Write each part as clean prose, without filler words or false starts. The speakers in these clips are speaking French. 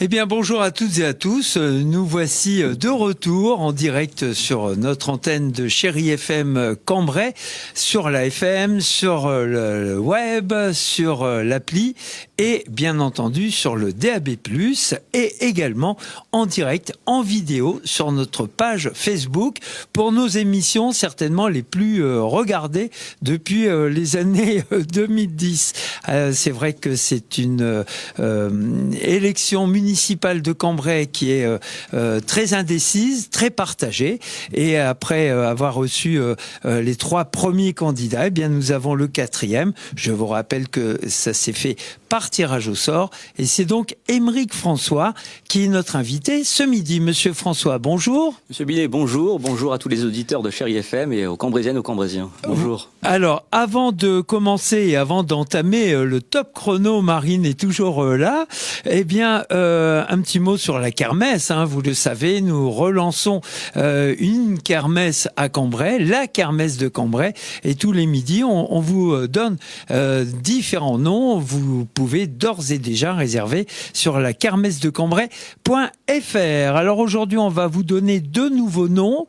Eh bien, bonjour à toutes et à tous. Nous voici de retour en direct sur notre antenne de Chérie FM Cambrai, sur la FM, sur le web, sur l'appli et bien entendu sur le DAB+, et également en direct, en vidéo, sur notre page Facebook pour nos émissions certainement les plus regardées depuis les années 2010. C'est vrai que c'est une élection municipale de Cambrai qui est très indécise, très partagée. Et après avoir reçu les 3 premiers candidats, eh bien nous avons le 4e. Je vous rappelle que ça s'est fait par tirage au sort. Et c'est donc Aymeric François qui est notre invité ce midi. Monsieur François, bonjour. Monsieur Binet, bonjour. Bonjour à tous les auditeurs de Chérie FM et aux Cambraisiennes, aux Cambraisiens. Bonjour. Alors, avant de commencer et avant d'entamer le top chrono, Marine est toujours là. Eh bien, un petit mot sur la kermesse. Vous le savez, nous relançons une kermesse à Cambrai, la kermesse de Cambrai. Et tous les midis, on vous donne différents noms. Vous pouvez d'ores et déjà réserver sur la kermessedecambrai.fr. Alors aujourd'hui, on va vous donner 2 nouveaux noms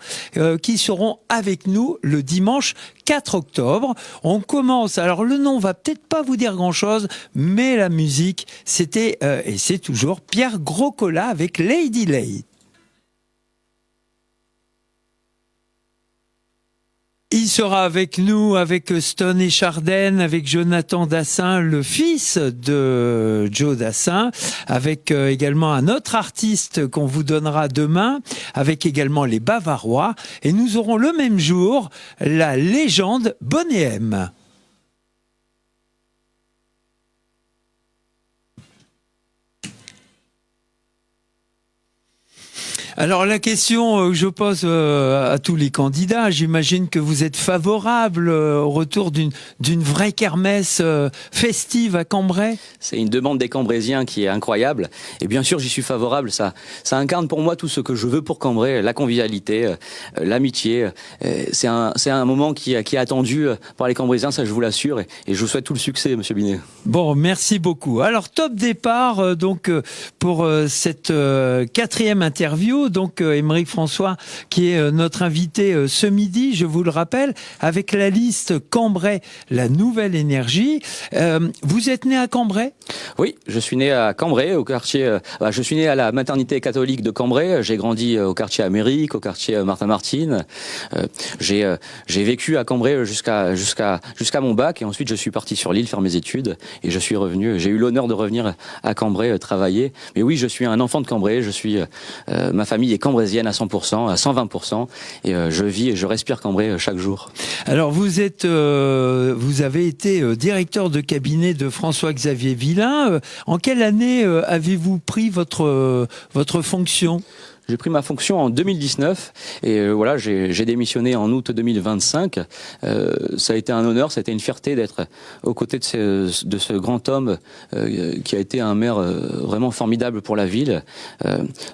qui seront avec nous le dimanche 4 octobre. On commence, alors le nom va peut-être pas vous dire grand-chose, mais la musique, c'était, et c'est toujours, Pierre Groscola avec Lady Lay. Il sera avec nous, avec Stone et Chardenne, avec Jonathan Dassin, le fils de Joe Dassin, avec également un autre artiste qu'on vous donnera demain, avec également les Bavarois. Et nous aurons le même jour la légende Bonnet M. Alors la question que je pose à tous les candidats, j'imagine que vous êtes favorable au retour d'une vraie kermesse festive à Cambrai. C'est une demande des Cambraisiens qui est incroyable. Et bien sûr, j'y suis favorable. Ça incarne pour moi tout ce que je veux pour Cambrai, la convivialité, l'amitié. C'est un moment qui est attendu par les Cambraisiens, ça je vous l'assure. Et je vous souhaite tout le succès, Monsieur Binet. Bon, merci beaucoup. Alors top départ donc pour cette 4e interview. Donc Aymeric François qui est notre invité ce midi, je vous le rappelle, avec la liste Cambrai, la nouvelle énergie. Vous êtes né à Cambrai ? Oui, je suis né à Cambrai, au quartier. Je suis né à la maternité catholique de Cambrai. J'ai grandi au quartier Amérique, au quartier Martin-Martin. J'ai vécu à Cambrai jusqu'à mon bac et ensuite je suis parti sur l'île faire mes études et je suis revenu. J'ai eu l'honneur de revenir à Cambrai travailler. Mais oui, je suis un enfant de Cambrai. Je suis ma famille est cambraisienne à 100%, à 120%, et je vis et je respire Cambrai chaque jour. Alors vous avez été directeur de cabinet de François-Xavier Villain. En quelle année avez-vous pris votre fonction ? J'ai pris ma fonction en 2019 et voilà, j'ai démissionné en août 2025. Ça a été un honneur, ça a été une fierté d'être aux côtés de ce grand homme qui a été un maire vraiment formidable pour la ville.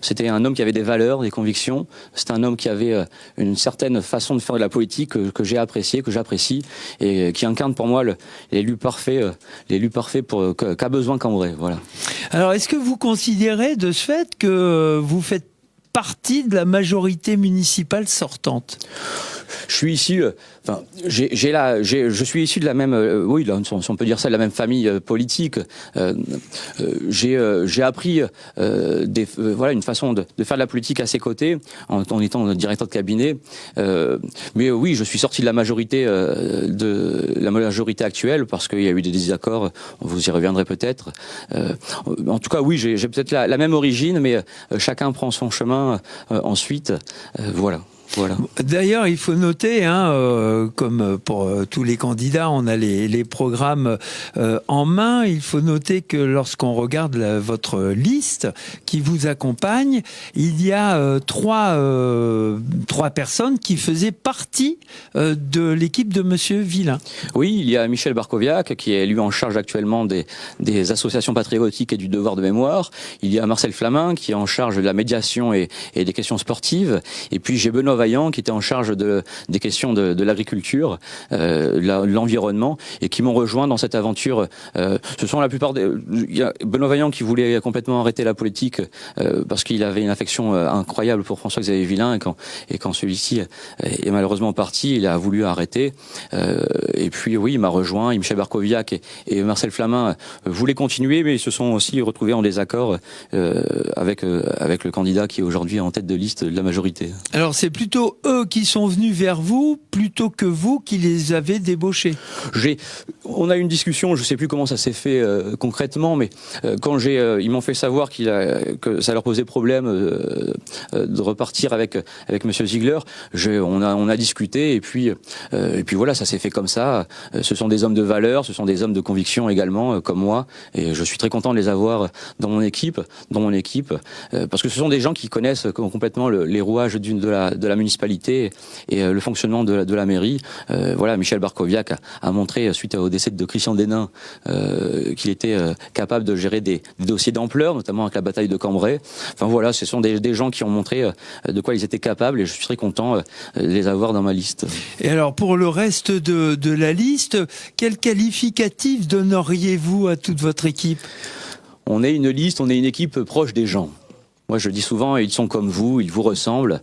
C'était un homme qui avait des valeurs, des convictions. C'était un homme qui avait une certaine façon de faire de la politique que j'ai appréciée, que j'apprécie et qui incarne pour moi l'élu parfait qu'a besoin Cambrai. Voilà. Alors, est-ce que vous considérez de ce fait que vous faites partie de la majorité municipale sortante? Je suis issu, je suis issu de la même, oui, on peut dire ça, de la même famille politique. J'ai appris une façon de faire de la politique à ses côtés en étant directeur de cabinet. Mais oui, je suis sorti de la majorité actuelle parce qu'il y a eu des désaccords. Vous y reviendrez peut-être. En tout cas, oui, j'ai peut-être la même origine, mais chacun prend son chemin ensuite. Voilà. D'ailleurs, il faut noter, comme pour tous les candidats, on a les programmes en main. Il faut noter que lorsqu'on regarde votre liste qui vous accompagne, il y a trois 3 personnes qui faisaient partie de l'équipe de Monsieur Villain. Oui, il y a Michel Barkoviak, qui est lui en charge actuellement des associations patriotiques et du devoir de mémoire. Il y a Marcel Flamin, qui est en charge de la médiation et des questions sportives. Et puis j'ai Benoît Vaillant, qui était en charge des questions de l'agriculture, l'environnement, et qui m'ont rejoint dans cette aventure. Ce sont la plupart il y a Benoît Vaillant qui voulait complètement arrêter la politique parce qu'il avait une affection incroyable pour François-Xavier Villain, et quand celui-ci est malheureusement parti, il a voulu arrêter. Et puis oui, il m'a rejoint. Michel Barkoviak et Marcel Flamin voulaient continuer, mais ils se sont aussi retrouvés en désaccord avec le candidat qui est aujourd'hui en tête de liste de la majorité. Alors c'est plutôt eux qui sont venus vers vous plutôt que vous qui les avez débauchés. On a eu une discussion, je sais plus comment ça s'est fait concrètement, mais quand ils m'ont fait savoir que ça leur posait problème de repartir avec Monsieur Ziegler, on a discuté, et puis voilà, ça s'est fait comme ça. Ce sont des hommes de valeur, ce sont des hommes de conviction également, comme moi, et je suis très content de les avoir dans mon équipe, parce que ce sont des gens qui connaissent complètement les rouages de la municipalité et le fonctionnement de la mairie. Voilà, Michel Barkoviak a montré, suite au décès de Christian Denain, qu'il était capable de gérer des dossiers d'ampleur, notamment avec la bataille de Cambrai. Enfin voilà, ce sont des gens qui ont montré de quoi ils étaient capables, et je suis très content de les avoir dans ma liste. Et alors pour le reste de la liste, quel qualificatif donneriez-vous à toute votre équipe ? On est une liste, on est une équipe proche des gens. Moi, je dis souvent, ils sont comme vous, ils vous ressemblent.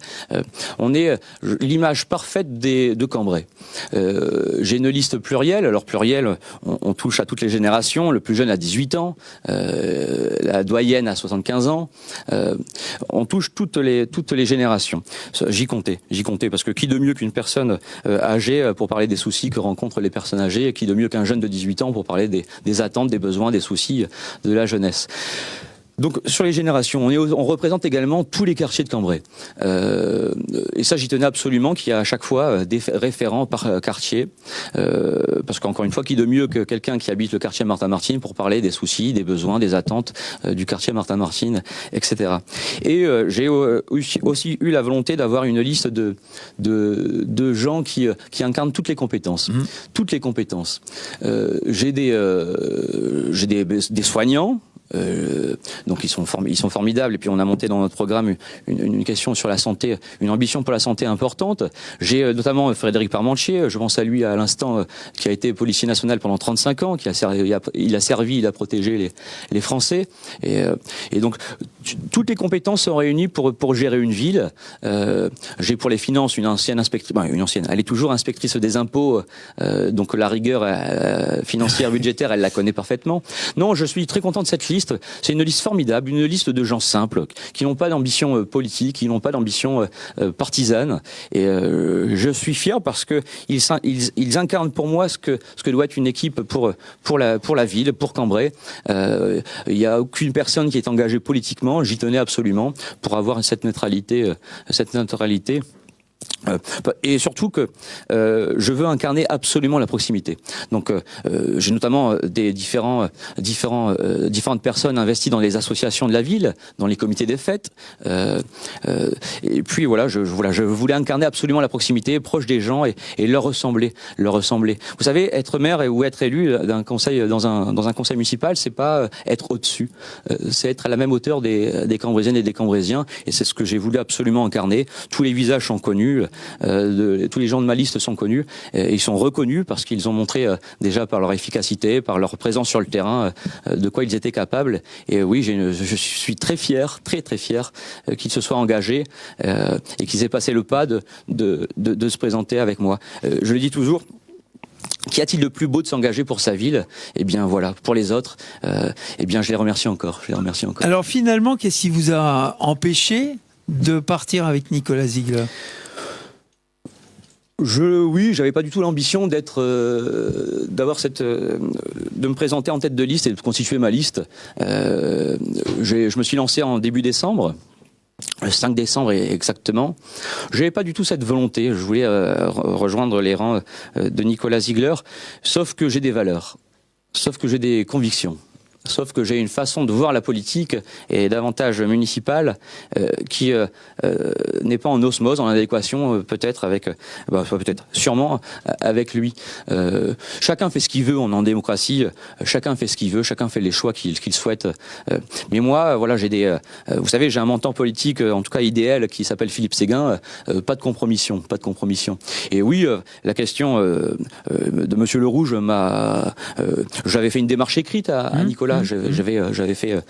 On est l'image parfaite de Cambrai. J'ai une liste plurielle. Alors plurielle, on touche à toutes les générations. Le plus jeune a 18 ans, la doyenne a 75 ans. On touche toutes les générations. J'y comptais, parce que qui de mieux qu'une personne âgée pour parler des soucis que rencontrent les personnes âgées, et qui de mieux qu'un jeune de 18 ans pour parler des attentes, des besoins, des soucis de la jeunesse. Donc sur les générations, on représente également tous les quartiers de Cambrai. Et ça, j'y tenais absolument qu'il y a à chaque fois des référents par quartier. Parce qu'encore une fois, qui de mieux que quelqu'un qui habite le quartier Martin-Martine pour parler des soucis, des besoins, des attentes du quartier Martin-Martine, etc. Et j'ai aussi eu la volonté d'avoir une liste de gens qui incarnent toutes les compétences. Toutes les compétences. J'ai des soignants. Donc ils sont formidables, et puis on a monté dans notre programme une question sur la santé, une ambition pour la santé importante. J'ai notamment Frédéric Parmentier, je pense à lui à l'instant, qui a été policier national pendant 35 ans, il a protégé les Français, et donc toutes les compétences sont réunies pour gérer une ville. J'ai pour les finances une ancienne inspectrice, elle est toujours inspectrice des impôts, donc la rigueur financière budgétaire, elle la connaît parfaitement. Non, je suis très content de cette liste. C'est une liste formidable, une liste de gens simples, qui n'ont pas d'ambition politique, qui n'ont pas d'ambition partisane. Et je suis fier parce que ils incarnent pour moi ce que doit être une équipe pour la ville, pour Cambrai. Il n'y a aucune personne qui est engagée politiquement. J'y tenais absolument pour avoir cette neutralité. Et surtout que je veux incarner absolument la proximité. Donc j'ai notamment des différentes personnes investies dans les associations de la ville, dans les comités des fêtes. Et puis voilà, je voulais incarner absolument la proximité, proche des gens, et leur ressembler. Vous savez, être maire ou être élu d'un conseil dans un conseil municipal, c'est pas être au-dessus, c'est être à la même hauteur des Cambraisiennes et des Cambraisiens. Et c'est ce que j'ai voulu absolument incarner. Tous les visages sont connus. Tous les gens de ma liste sont connus, et ils sont reconnus parce qu'ils ont montré déjà par leur efficacité, par leur présence sur le terrain, de quoi ils étaient capables. Et oui, je suis très fier qu'ils se soient engagés et qu'ils aient passé le pas de se présenter avec moi. Je le dis toujours, qu'y a-t-il de plus beau de s'engager pour sa ville ? Eh bien voilà, pour les autres, eh bien je les remercie encore. Alors finalement, qu'est-ce qui vous a empêché de partir avec Nicolas Ziegler ? J'avais pas du tout l'ambition de me présenter en tête de liste et de constituer ma liste. Je me suis lancé en début décembre. Le 5 décembre exactement. J'avais pas du tout cette volonté. Je voulais rejoindre les rangs de Nicolas Ziegler, sauf que j'ai des valeurs, sauf que j'ai des convictions. Sauf que j'ai une façon de voir la politique et davantage municipale qui n'est pas en osmose, en adéquation peut-être avec, sûrement avec lui. Chacun fait ce qu'il veut, on est en démocratie. Chacun fait ce qu'il veut, chacun fait les choix qu'il souhaite. Mais moi, voilà, vous savez, j'ai un mentor politique, en tout cas idéal, qui s'appelle Philippe Séguin. Pas de compromission. Et oui, la question de Monsieur Le Rouge j'avais fait une démarche écrite à Nicolas. J'avais fait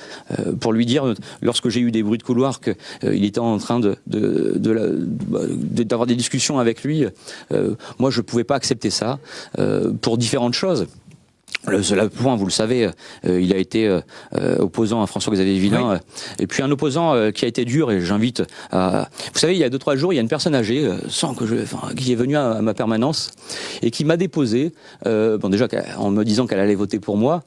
pour lui dire, lorsque j'ai eu des bruits de couloir, que il était en train d'avoir des discussions avec lui. Moi, je pouvais pas accepter ça pour différentes choses. Le seul point, vous le savez, il a été opposant à François-Xavier Villain, oui. Et puis un opposant qui a été dur, et j'invite à... Vous savez, il y a 2-3 jours, il y a une personne âgée, qui est venue à ma permanence, et qui m'a déposé, déjà en me disant qu'elle allait voter pour moi,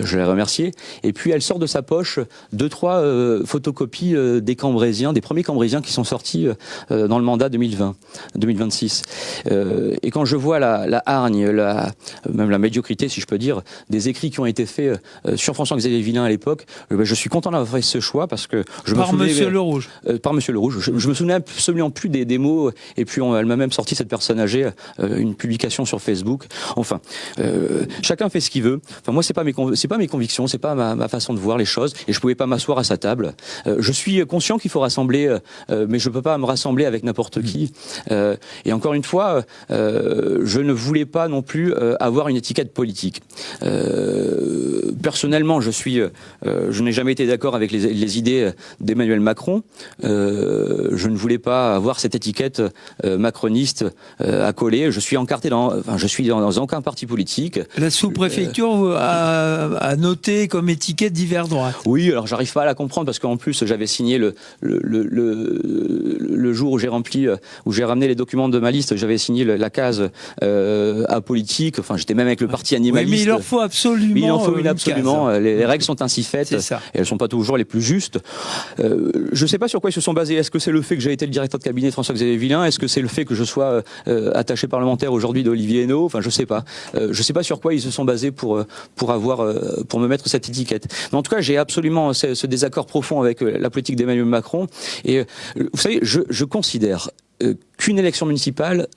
je l'ai remerciée, et puis elle sort de sa poche 2-3 photocopies des Cambrésiens, des premiers Cambrésiens qui sont sortis dans le mandat 2020-2026. Et quand je vois la hargne, même la médiocrité, si je peux dire, des écrits qui ont été faits sur François-Xavier Villain à l'époque, je suis content d'avoir fait ce choix parce que par Monsieur Le Rouge. Par Monsieur Le Rouge. Je me souvenais absolument plus des mots, et puis elle m'a même sorti, cette personne âgée, une publication sur Facebook. Enfin, chacun fait ce qu'il veut. Enfin, moi, c'est pas mes convictions, c'est pas ma façon de voir les choses, et je pouvais pas m'asseoir à sa table. Je suis conscient qu'il faut rassembler, mais je peux pas me rassembler avec n'importe qui. Et encore une fois, je ne voulais pas non plus avoir une étiquette politique. Personnellement, je n'ai jamais été d'accord avec les idées d'Emmanuel Macron. Je ne voulais pas avoir cette étiquette macroniste à coller. Je suis encarté je suis dans aucun parti politique. La sous-préfecture a noté comme étiquette divers droite. Oui, alors j'arrive pas à la comprendre parce qu'en plus j'avais signé le jour où j'ai ramené les documents de ma liste, j'avais signé la case apolitique. Enfin, j'étais même avec le parti animaliste. Oui, mais il en faut absolument. Il en faut une absolument. Les règles sont ainsi faites, et elles sont pas toujours les plus justes. Je sais pas sur quoi ils se sont basés. Est-ce que c'est le fait que j'ai été le directeur de cabinet de François-Xavier Villain? Est-ce que c'est le fait que je sois attaché parlementaire aujourd'hui d'Olivier Henno? Enfin, je sais pas. Je sais pas sur quoi ils se sont basés pour me mettre cette étiquette. Mais en tout cas, j'ai absolument ce désaccord profond avec la politique d'Emmanuel Macron. Et vous savez, je considère qu'une élection municipale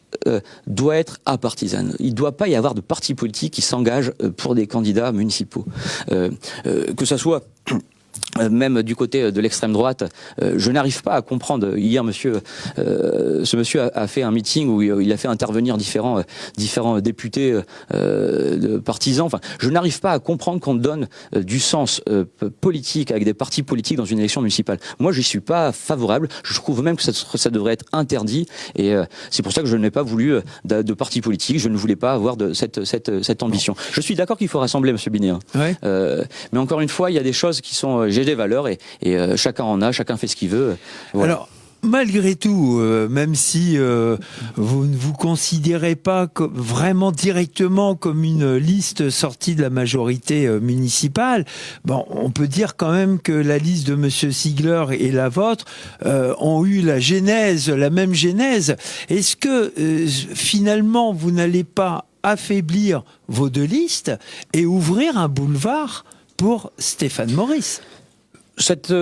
doit être apartisane. Il ne doit pas y avoir de parti politique qui s'engage pour des candidats municipaux. Que ça soit même du côté de l'extrême droite, je n'arrive pas à comprendre. Hier, ce monsieur a fait un meeting où il a fait intervenir différents députés partisans. Enfin, je n'arrive pas à comprendre qu'on donne du sens politique avec des partis politiques dans une élection municipale. Moi, j'y suis pas favorable. Je trouve même que ça devrait être interdit. Et c'est pour ça que je n'ai pas voulu de parti politique. Je ne voulais pas avoir cette ambition. Je suis d'accord qu'il faut rassembler, Monsieur Binet. Ouais. Mais encore une fois, il y a des choses qui sont... J'ai des valeurs et chacun en a, chacun fait ce qu'il veut. Voilà. Alors, malgré tout, même si vous ne vous considérez pas vraiment directement comme une liste sortie de la majorité municipale, bon, on peut dire quand même que la liste de Monsieur Ziegler et la vôtre ont eu la même genèse. Est-ce que finalement vous n'allez pas affaiblir vos deux listes et ouvrir un boulevard pour Stéphane Maurice? Cette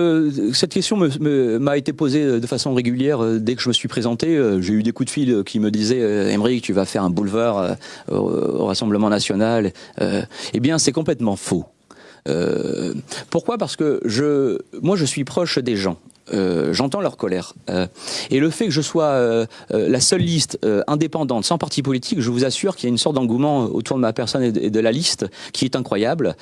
question m'a été posée de façon régulière dès que je me suis présenté. J'ai eu des coups de fil qui me disaient « Aymeric, tu vas faire un boulevard au Rassemblement National ». Eh bien, c'est complètement faux. Pourquoi ? Parce que moi, je suis proche des gens. J'entends leur colère. Et le fait que je sois la seule liste indépendante, sans parti politique, je vous assure qu'il y a une sorte d'engouement autour de ma personne et de la liste qui est incroyable.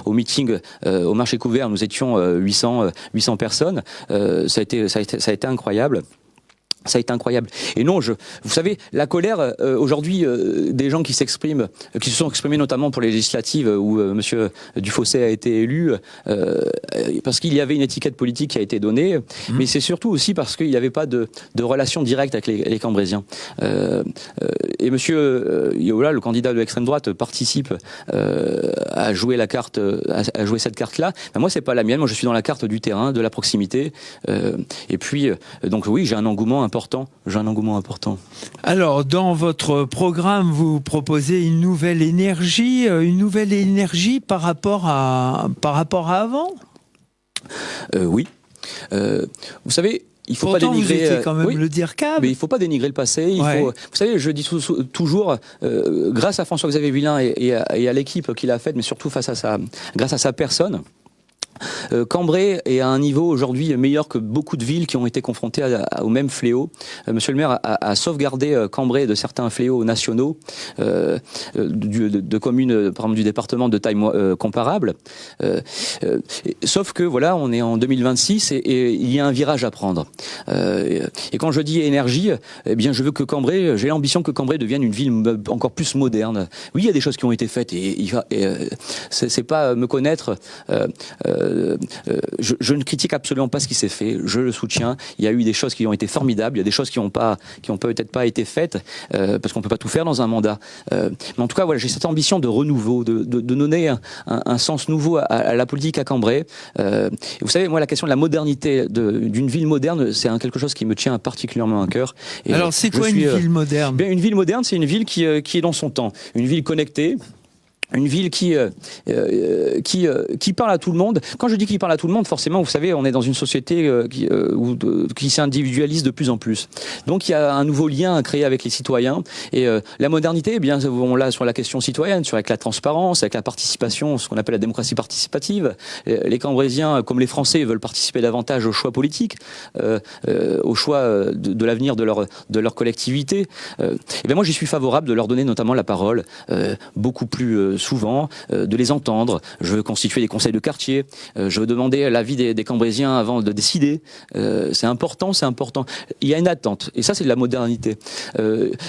Au meeting, au marché couvert, nous étions 800 personnes. Ça a été incroyable. Ça a été incroyable. Et non, vous savez, la colère, aujourd'hui, des gens qui se sont exprimés notamment pour les législatives où Monsieur Dufausset a été élu, parce qu'il y avait une étiquette politique qui a été donnée, mais c'est surtout aussi parce qu'il n'y avait pas de relation directe avec les Cambrésiens. Et Monsieur Yeola, le candidat de l'extrême droite, participe à jouer cette carte-là. Ben, moi, c'est pas la mienne. Moi, je suis dans la carte du terrain, de la proximité. Et puis, donc oui, j'ai un engouement important important. J'ai un engouement important. Alors, dans votre programme, vous proposez une nouvelle énergie par rapport à avant. Oui. Vous savez, il faut Pourtant, pas dénigrer. Vous étiez quand même le DIRCAB. Mais il faut pas dénigrer le passé. Vous savez, je dis toujours, grâce à François-Xavier Villain et à l'équipe qu'il a faite, mais surtout grâce à sa personne. Cambrai est à un niveau aujourd'hui meilleur que beaucoup de villes qui ont été confrontées au même fléau. Monsieur le maire a sauvegardé Cambrai de certains fléaux nationaux de communes, par exemple du département de taille comparable. Sauf que voilà, on est en 2026 et il y a un virage à prendre. Et quand je dis énergie, eh bien je veux que Cambrai, j'ai l'ambition que Cambrai devienne une ville encore plus moderne. Oui, il y a des choses qui ont été faites et c'est pas me connaître. Je ne critique absolument pas ce qui s'est fait, je le soutiens. Il y a eu des choses qui ont été formidables, il y a des choses qui ont peut-être pas été faites parce qu'on peut pas tout faire dans un mandat. Mais en tout cas, voilà, j'ai cette ambition de renouveau, de donner un sens nouveau à la politique à Cambrai. Vous savez, moi, la question de la modernité d'une ville moderne, c'est quelque chose qui me tient particulièrement à cœur. Et alors, c'est quoi une ville moderne ? Bien, une ville moderne, c'est une ville qui est dans son temps, une ville connectée. Une ville qui parle à tout le monde. Quand je dis qu'il parle à tout le monde, forcément, vous savez, on est dans une société qui s'individualise de plus en plus. Donc, il y a un nouveau lien à créer avec les citoyens. Et la modernité, eh bien, on l'a sur la question citoyenne, avec la transparence, avec la participation, ce qu'on appelle la démocratie participative. Les Cambraisiens, comme les Français, veulent participer davantage aux choix politiques, au choix de l'avenir de leur collectivité. Et bien, moi, j'y suis favorable de leur donner notamment la parole, beaucoup plus souvent, de les entendre. Je veux constituer des conseils de quartier. Je veux demander l'avis des Cambraisiens avant de décider. C'est important, c'est important. Il y a une attente. Et ça, c'est de la modernité.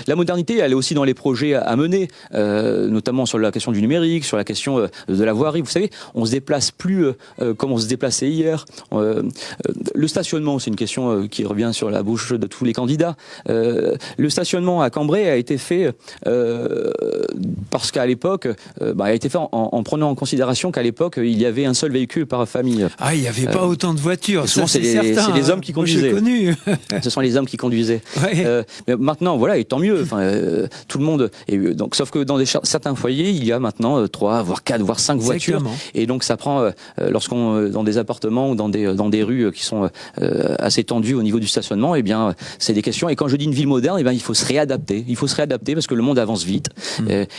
La modernité, elle est aussi dans les projets à mener, notamment sur la question du numérique, sur la question de la voirie. Vous savez, on se déplace plus comme on se déplaçait hier. Le stationnement, c'est une question qui revient sur la bouche de tous les candidats. Le stationnement à Cambrai a été fait parce qu'à l'époque, a été fait en prenant en considération qu'à l'époque, il y avait un seul véhicule par famille. Ah, il n'y avait pas autant de voitures. Souvent, c'est les hommes qui conduisaient. Connu. Ce sont les hommes qui conduisaient. Ouais. Mais maintenant, voilà, et tant mieux. Tout le monde. Donc, sauf que dans certains foyers, il y a maintenant 3, voire 4, voire 5 voitures. Et donc, ça prend, dans des appartements ou dans des rues qui sont assez tendues au niveau du stationnement, eh bien, c'est des questions. Et quand je dis une ville moderne, eh bien, il faut se réadapter. Il faut se réadapter parce que le monde avance vite.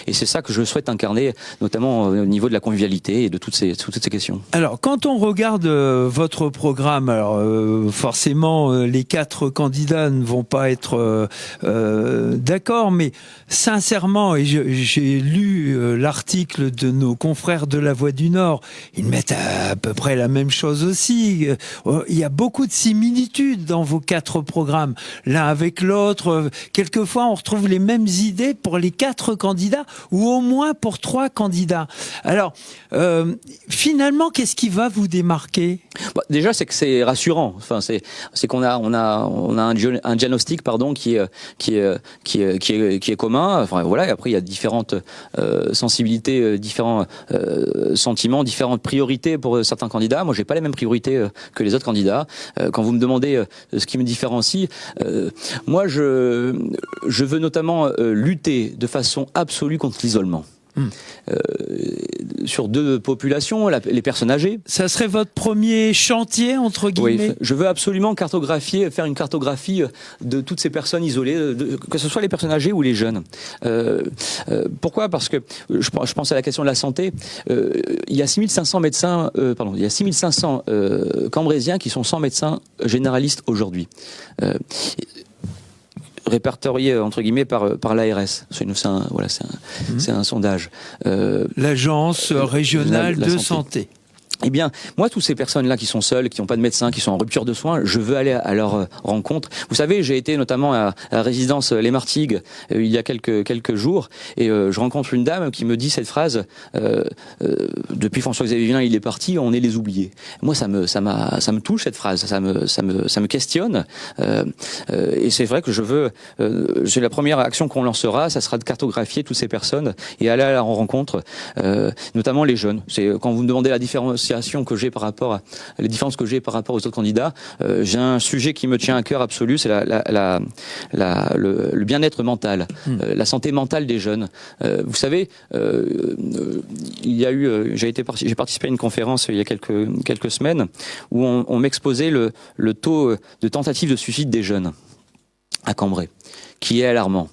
Et c'est ça que je souhaite incarner, notamment au niveau de la convivialité et de toutes ces questions. Alors, quand on regarde votre programme, alors forcément, les 4 candidats ne vont pas être d'accord, mais sincèrement, et j'ai lu l'article de nos confrères de La Voix du Nord, ils mettent à peu près la même chose aussi. Il y a beaucoup de similitudes dans vos 4 programmes, l'un avec l'autre. Quelquefois, on retrouve les mêmes idées pour les 4 candidats, ou au moins pour 3 candidats. Alors, finalement, qu'est-ce qui va vous démarquer ? Déjà, c'est que c'est rassurant. Enfin, c'est qu'on a un diagnostic, qui est commun. Enfin, voilà. Et après, il y a différentes sensibilités, différents sentiments, différentes priorités pour certains candidats. Moi, j'ai pas les mêmes priorités que les autres candidats. Quand vous me demandez ce qui me différencie, moi, je veux notamment lutter de façon absolue contre l'isolement. Sur 2 populations, les personnes âgées. Ça serait votre premier chantier, entre guillemets ? Oui, je veux absolument faire une cartographie de toutes ces personnes isolées, que ce soit les personnes âgées ou les jeunes. Pourquoi ? Parce que je pense à la question de la santé. Il y a 6500 médecins, il y a 6500 Cambraisiens qui sont sans médecin généraliste aujourd'hui. Répertorié entre guillemets par l'ARS. C'est un sondage. L'agence régionale de santé. Eh bien, moi, toutes ces personnes-là qui sont seules, qui n'ont pas de médecin, qui sont en rupture de soins, je veux aller à leur rencontre. Vous savez, j'ai été notamment à la résidence Les Martigues il y a quelques jours, et je rencontre une dame qui me dit cette phrase depuis François-Xavier Villain, il est parti, on est les oubliés. Moi, ça me touche cette phrase, ça me questionne, et c'est vrai que je veux, c'est la première action qu'on lancera, ça sera de cartographier toutes ces personnes et aller à la rencontre, notamment les jeunes. C'est quand vous me demandez la différence différenciations que j'ai par rapport à les différences que j'ai par rapport aux autres candidats, j'ai un sujet qui me tient à cœur absolu, c'est le bien-être mental, la santé mentale des jeunes. Vous savez, il y a eu, j'ai participé à une conférence il y a quelques semaines où on m'exposait le taux de tentative de suicide des jeunes à Cambrai, qui est alarmant.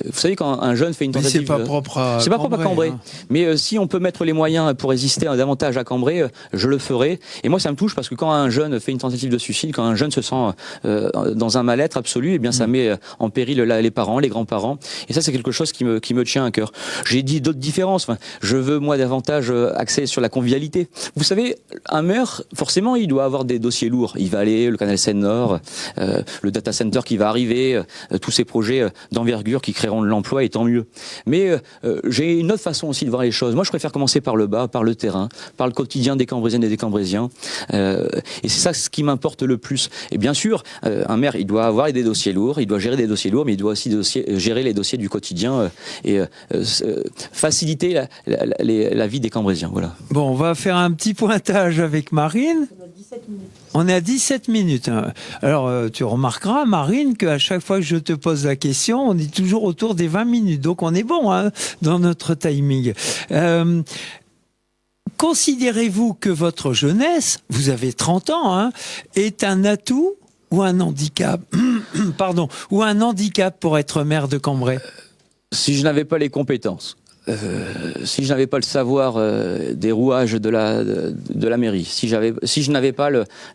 Vous savez, quand un jeune fait une tentative... Mais c'est pas propre à c'est pas propre à Cambrai. Hein. Mais si on peut mettre les moyens pour résister davantage à Cambrai, je le ferai. Et moi, ça me touche parce que quand un jeune fait une tentative de suicide, quand un jeune se sent dans un mal-être absolu, eh bien, ça met en péril les parents, les grands-parents. Et ça, c'est quelque chose qui me tient à cœur. J'ai dit d'autres différences. Enfin, je veux, moi, davantage axer sur la convivialité. Vous savez, un maire, forcément, il doit avoir des dossiers lourds. Il va aller, le canal Seine-Nord, le data center qui va arriver, tous ces projets d'envergure qui créeront de l'emploi, et tant mieux. Mais j'ai une autre façon aussi de voir les choses. Moi, je préfère commencer par le bas, par le terrain, par le quotidien des Cambrésiennes et des Cambrésiens. Et c'est ça ce qui m'importe le plus. Et bien sûr, un maire, il doit avoir des dossiers lourds, il doit gérer des dossiers lourds, mais il doit aussi gérer les dossiers du quotidien et faciliter la vie des Cambrésiens. Voilà. Bon, on va faire un petit pointage avec Marine. On est à 17 minutes. Alors, tu remarqueras, Marine, qu'à chaque fois que je te pose la question, on est toujours autour des 20 minutes. Donc, on est bon dans notre timing. Considérez-vous que votre jeunesse, vous avez 30 ans, est un atout ou un handicap pardon, ou un handicap pour être maire de Cambrai? Si je n'avais pas les compétences, si je n'avais pas le savoir des rouages de la mairie, si je n'avais pas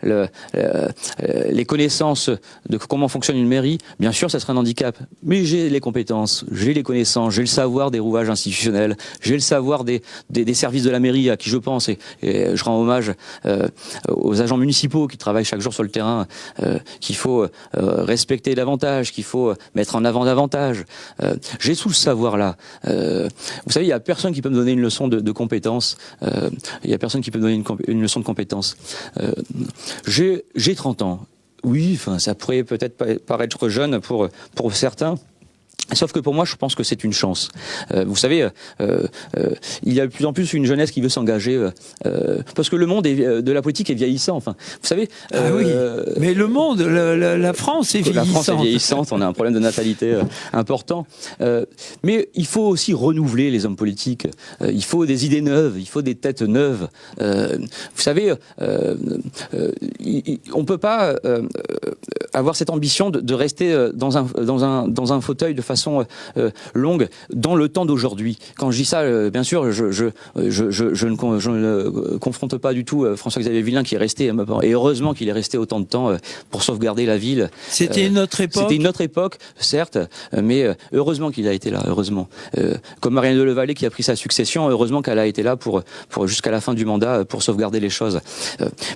les connaissances de comment fonctionne une mairie, bien sûr, ça serait un handicap. Mais j'ai les compétences, j'ai les connaissances, j'ai le savoir des rouages institutionnels, j'ai le savoir des services de la mairie à qui je pense, et je rends hommage aux agents municipaux qui travaillent chaque jour sur le terrain, qu'il faut respecter davantage, qu'il faut mettre en avant davantage. J'ai tout ce savoir-là. Vous savez, il n'y a personne qui peut me donner une leçon de compétence. Il n'y a personne qui peut me donner une leçon de compétence. J'ai 30 ans. Oui, enfin, ça pourrait peut-être paraître jeune pour certains. Sauf que pour moi, je pense que c'est une chance. Vous savez, il y a de plus en plus une jeunesse qui veut s'engager, parce que le monde de la politique est vieillissant. Enfin, vous savez. Oui, mais le monde, la France est vieillissante. La France est vieillissante. On a un problème de natalité important. Mais il faut aussi renouveler les hommes politiques. Il faut des idées neuves. Il faut des têtes neuves. Vous savez, on peut pas avoir cette ambition de rester dans un fauteuil de façon longue dans le temps d'aujourd'hui. Quand je dis ça, bien sûr, je ne confronte pas du tout François-Xavier Villain qui est resté, et heureusement qu'il est resté autant de temps pour sauvegarder la ville. C'était une autre époque. C'était une autre époque, certes, mais heureusement qu'il a été là, heureusement. Comme Marianne Delevallée qui a pris sa succession, heureusement qu'elle a été là pour jusqu'à la fin du mandat pour sauvegarder les choses.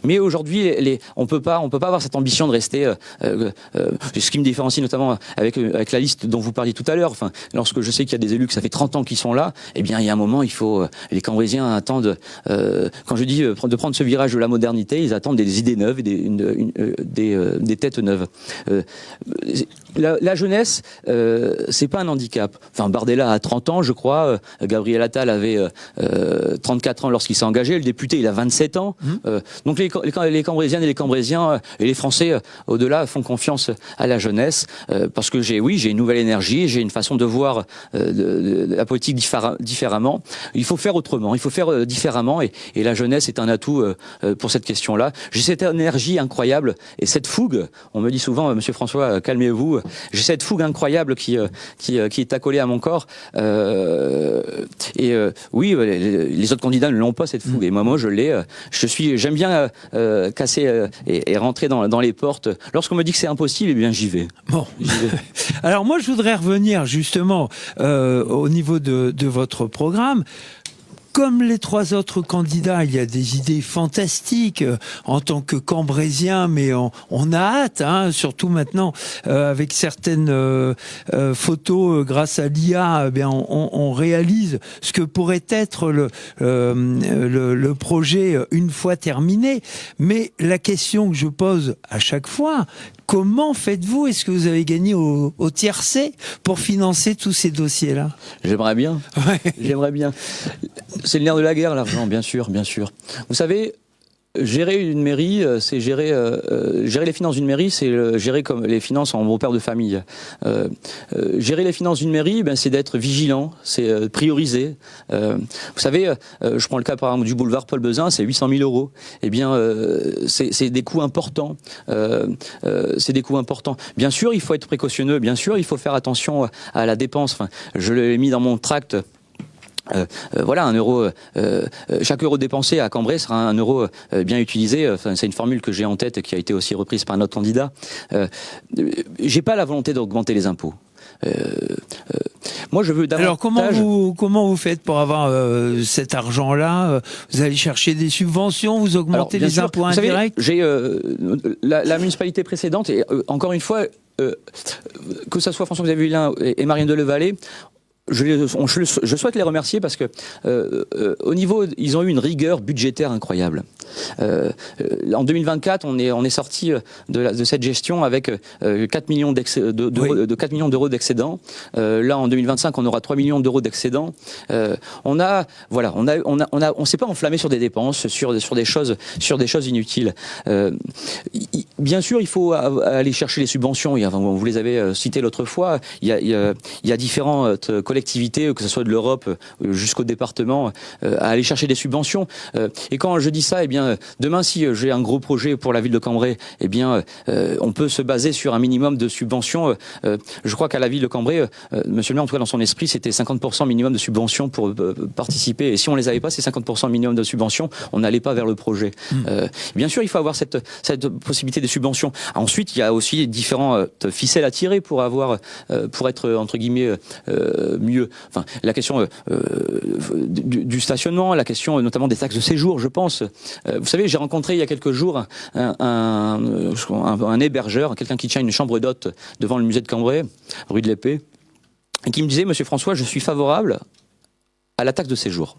Mais aujourd'hui, on peut pas avoir cette ambition de rester. Ce qui me différencie notamment avec la liste dont vous parliez tout à l'heure. Enfin, lorsque je sais qu'il y a des élus que ça fait 30 ans qu'ils sont là, eh bien, il y a un moment, il faut. Les Cambrésiens attendent. Quand je dis de prendre ce virage de la modernité, ils attendent des idées neuves et des têtes neuves. La jeunesse, c'est pas un handicap. Enfin, Bardella a 30 ans, je crois. Gabriel Attal avait 34 ans lorsqu'il s'est engagé. Le député, il a 27 ans. Donc les Cambrésiennes et les Cambrésiens et les Français, au-delà, font confiance à la jeunesse parce que j'ai une nouvelle énergie, j'ai une façon de voir la politique différemment. Il faut faire autrement, il faut faire différemment et la jeunesse est un atout pour cette question-là. J'ai cette énergie incroyable et cette fougue. On me dit souvent, Monsieur François, calmez-vous. J'ai cette fougue incroyable qui est accolée à mon corps. Oui, les autres candidats ne l'ont pas cette fougue. Et moi, je l'ai. J'aime bien casser et rentrer dans les portes. Lorsqu'on me dit que c'est impossible, eh bien j'y vais. Bon. Alors moi, je voudrais revenir justement au niveau de votre programme. Comme les trois autres candidats, il y a des idées fantastiques en tant que Cambrésien, mais on a hâte, surtout maintenant avec certaines photos grâce à l'IA, on réalise ce que pourrait être le projet une fois terminé. Mais la question que je pose à chaque fois, Comment faites-vous? Est-ce que vous avez gagné au tiercé pour financer tous ces dossiers-là? J'aimerais bien. Ouais. J'aimerais bien. C'est le nerf de la guerre, l'argent, bien sûr, bien sûr. Vous savez, gérer une mairie, c'est gérer les finances d'une mairie, c'est gérer comme les finances en beau-père de famille. Gérer les finances d'une mairie, ben, c'est d'être vigilant, c'est prioriser. Vous savez, je prends le cas par exemple du boulevard Paul Bezin, c'est 800 000 euros. Eh bien, c'est des coûts importants. C'est des coûts importants. Bien sûr, il faut être précautionneux. Bien sûr, il faut faire attention à la dépense. Enfin, je l'ai mis dans mon tract. Voilà, chaque euro dépensé à Cambrai sera un euro bien utilisé. Enfin, c'est une formule que j'ai en tête et qui a été aussi reprise par notre candidat. J'ai pas la volonté d'augmenter les impôts. Moi, je veux davantage... Alors, comment vous faites pour avoir cet argent-là? Vous allez chercher des subventions, vous augmentez les impôts indirects? J'ai la municipalité précédente, et encore une fois, que ça soit François Xavier Villain et Marianne Delevallée, je souhaite les remercier parce que au niveau, ils ont eu une rigueur budgétaire incroyable. En 2024, on est sorti de cette gestion avec 4 millions d'euros d'excédent. Là, en 2025, on aura 3 millions d'euros d'excédent. On s'est pas enflammé sur des dépenses, sur des choses inutiles. Bien sûr, il faut aller chercher les subventions. Vous les avez citées l'autre fois. Il y a différentes collectivités, que ce soit de l'Europe jusqu'au département, à aller chercher des subventions. Et quand je dis ça, eh bien, demain, si j'ai un gros projet pour la ville de Cambrai, eh bien, on peut se baser sur un minimum de subventions. Je crois qu'à la ville de Cambrai, monsieur le maire, en tout cas dans son esprit, c'était 50% minimum de subventions pour participer. Et si on les avait pas, ces 50% minimum de subventions, on n'allait pas vers le projet. Bien sûr, il faut avoir cette possibilité de subventions. Ensuite, il y a aussi différentes ficelles à tirer pour être entre guillemets mieux. Enfin, la question du stationnement, la question notamment des taxes de séjour, je pense. Vous savez, j'ai rencontré il y a quelques jours un hébergeur, quelqu'un qui tient une chambre d'hôte devant le musée de Cambrai, rue de l'Épée, et qui me disait: Monsieur François, je suis favorable à la taxe de séjour.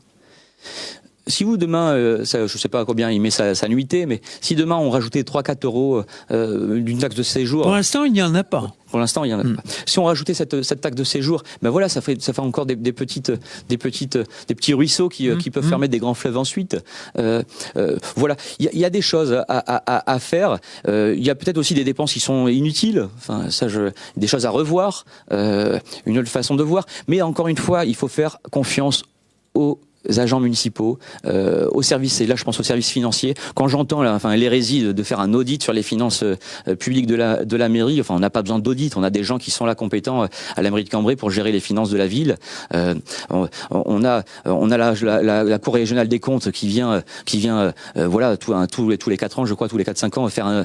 Si vous, demain, je ne sais pas à combien il met sa nuitée, mais si demain on rajoutait 3-4 euros d'une taxe de séjour... Pour l'instant, il n'y en a pas. Pour l'instant, il y en a pas. Si on rajoutait cette taxe de séjour, ben voilà, ça fait encore des petits ruisseaux qui peuvent permettre des grands fleuves ensuite. Voilà, il y a des choses à faire. Il y a peut-être aussi des dépenses qui sont inutiles. Enfin, des choses à revoir, une autre façon de voir. Mais encore une fois, il faut faire confiance aux agents municipaux, aux services, et là je pense aux services financiers. Quand j'entends l'hérésie de faire un audit sur les finances publiques de la mairie, enfin on n'a pas besoin d'audit, on a des gens qui sont là compétents à la mairie de Cambrai pour gérer les finances de la ville. On a la Cour régionale des comptes qui vient voilà tous les 4 ans, je crois, tous les 4-5 ans, faire